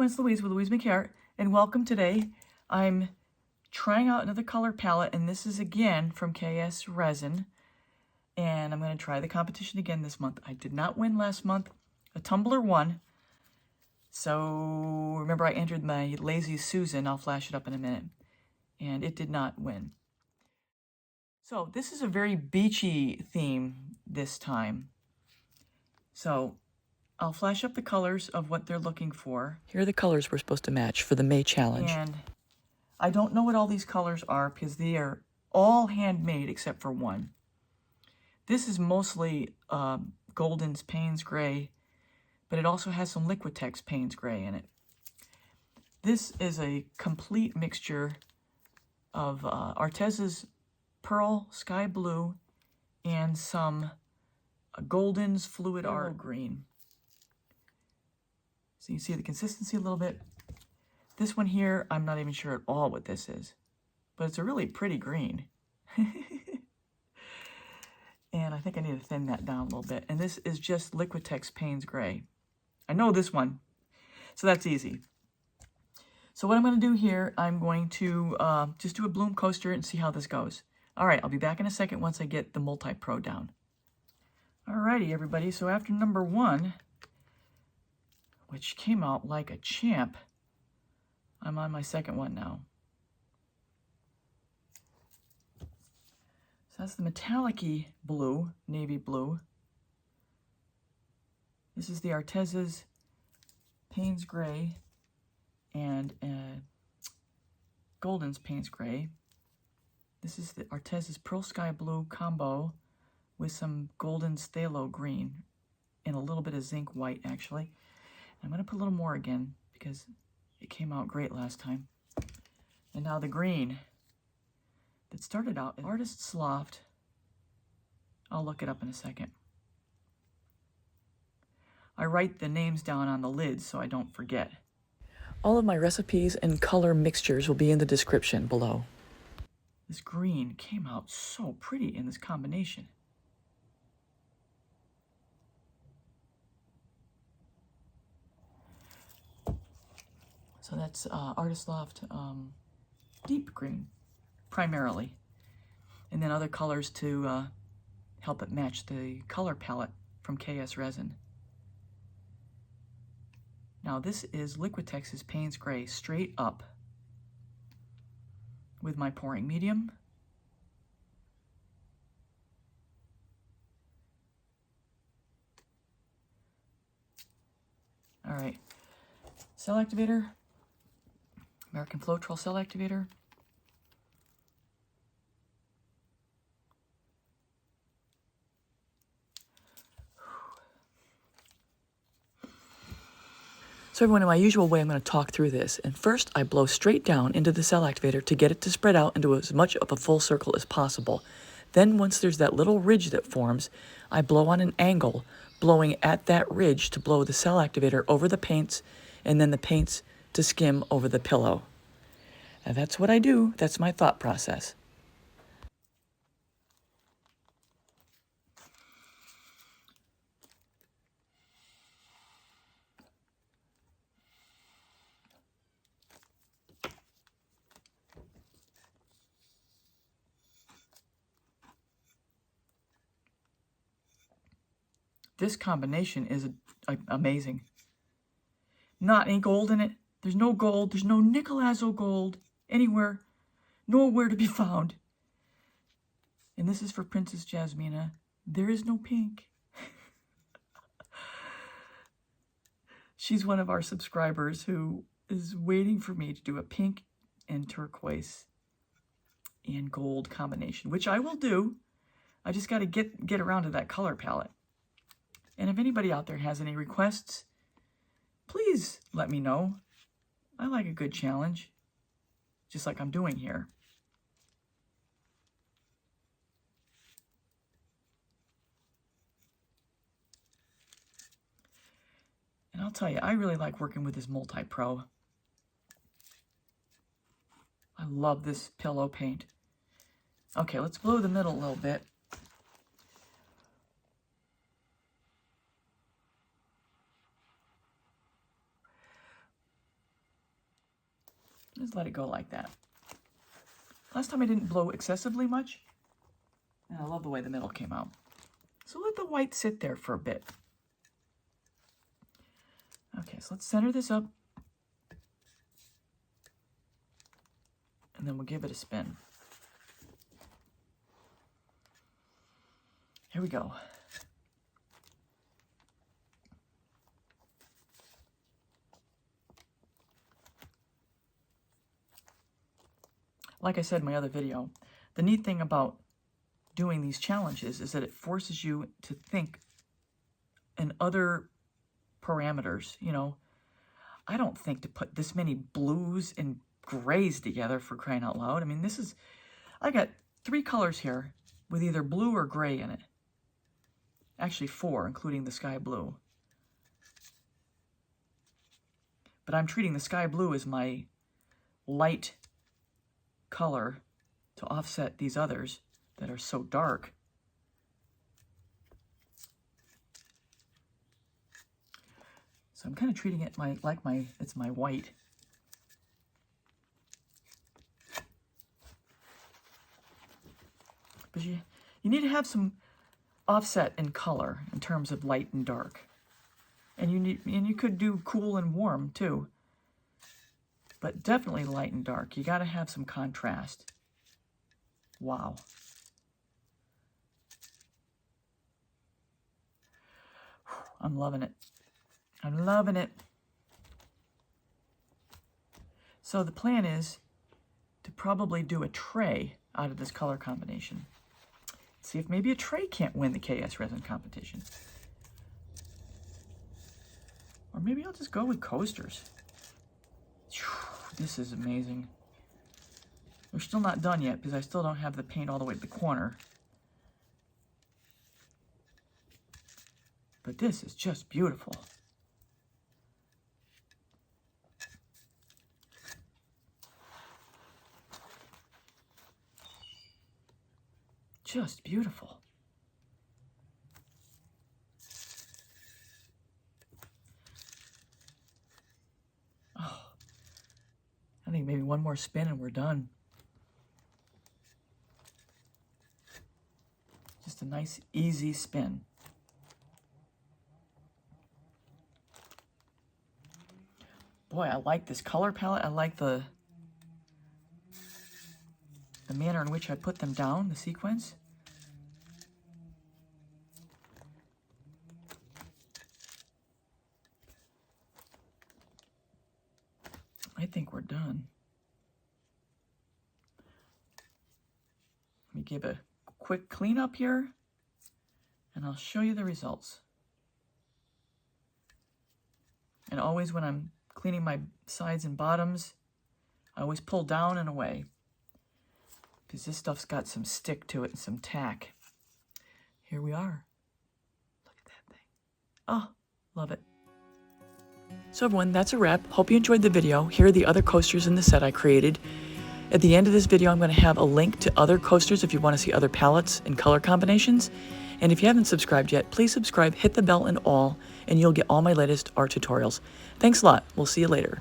everyone, it's Louise with Louise McCart, and welcome today. I'm trying out another color palette, and this is again from KS Resin, and I'm going to try the competition again this month. I did not win last month. A tumbler won, so remember I entered my Lazy Susan. I'll flash it up in a minute, and it did not win. So this is a very beachy theme this time. So I'll flash up the colors of what they're looking for. Here are the colors we're supposed to match for the May challenge. And I don't know what all these colors are because they are all handmade except for one. This is mostly Golden's Payne's Gray, but it also has some Liquitex Payne's Gray in it. This is a complete mixture of Arteza's Pearl Sky Blue and some Golden's Fluid Art Green. So you see the consistency a little bit. This one here, I'm not even sure at all what this is, but it's a really pretty green. And I think I need to thin that down a little bit. And this is just Liquitex Payne's Gray. I know this one, so that's easy. So what I'm going to do here, I'm going to just do a bloom coaster and see how this goes. All right, I'll be back in a second once I get the Multi-Pro down. Alrighty, everybody, so after number one, which came out like a champ, I'm on my second one now. So that's the metallic-y blue, navy blue. This is the Arteza's Payne's Gray and Golden's Payne's Gray. This is the Arteza's Pearl Sky Blue combo with some Golden's Phalo green and a little bit of zinc white, actually. I'm going to put a little more again because it came out great last time. And now the green that started out at Artists Loft. I'll look it up in a second. I write the names down on the lids so I don't forget. All of my recipes and color mixtures will be in the description below. This green came out so pretty in this combination. So that's Artists Loft Deep Green, primarily. And then other colors to help it match the color palette from KS Resin. Now this is Liquitex's Payne's Gray, straight up, with my pouring medium. All right, cell activator. American Floetrol cell activator. So everyone, in my usual way, I'm going to talk through this. And first, I blow straight down into the cell activator to get it to spread out into as much of a full circle as possible. Then once there's that little ridge that forms, I blow on an angle, blowing at that ridge to blow the cell activator over the paints, and then the paints to skim over the pillow. And that's what I do. That's my thought process. This combination is amazing. Not any gold in it. There's no gold. There's no Nicolazo gold anywhere. Nowhere to be found. And this is for Princess Jasmina. There is no pink. She's one of our subscribers who is waiting for me to do a pink and turquoise and gold combination, which I will do. I just got to get around to that color palette. And if anybody out there has any requests, please let me know. I like a good challenge, just like I'm doing here. And I'll tell you, I really like working with this Multi-Pro. I love this pillow paint. Okay, let's blow the middle a little bit. Just let it go like that. Last time I didn't blow excessively much, and I love the way the middle came out. So let the white sit there for a bit. Okay, so let's center this up. And then we'll give it a spin. Here we go. Like I said in my other video, the neat thing about doing these challenges is that it forces you to think in other parameters. You know, I don't think to put this many blues and grays together, for crying out loud. I mean, I got 3 colors here with either blue or gray in it. Actually 4, including the sky blue. But I'm treating the sky blue as my light color to offset these others that are so dark. So I'm kind of treating it like it's my white. But you need to have some offset in color in terms of light and dark. And you could do cool and warm too. But definitely light and dark. You got to have some contrast. Wow. I'm loving it. I'm loving it. So the plan is to probably do a tray out of this color combination. See if maybe a tray can't win the KS resin competition. Or maybe I'll just go with coasters. This is amazing. We're still not done yet because I still don't have the paint all the way to the corner. But this is just beautiful. Just beautiful. Oh, I think maybe one more spin and we're done. Just a nice, easy spin. Boy, I like this color palette. I like the manner in which I put them down, the sequence. I think we're done. Let me give a quick cleanup here, and I'll show you the results. And always when I'm cleaning my sides and bottoms, I always pull down and away, because this stuff's got some stick to it and some tack. Here we are. Look at that thing. Oh, love it. So everyone, that's a wrap. Hope you enjoyed the video. Here are the other coasters in the set I created. At the end of this video, I'm going to have a link to other coasters if you want to see other palettes and color combinations. And if you haven't subscribed yet, please subscribe, hit the bell and all, and you'll get all my latest art tutorials. Thanks a lot. We'll see you later.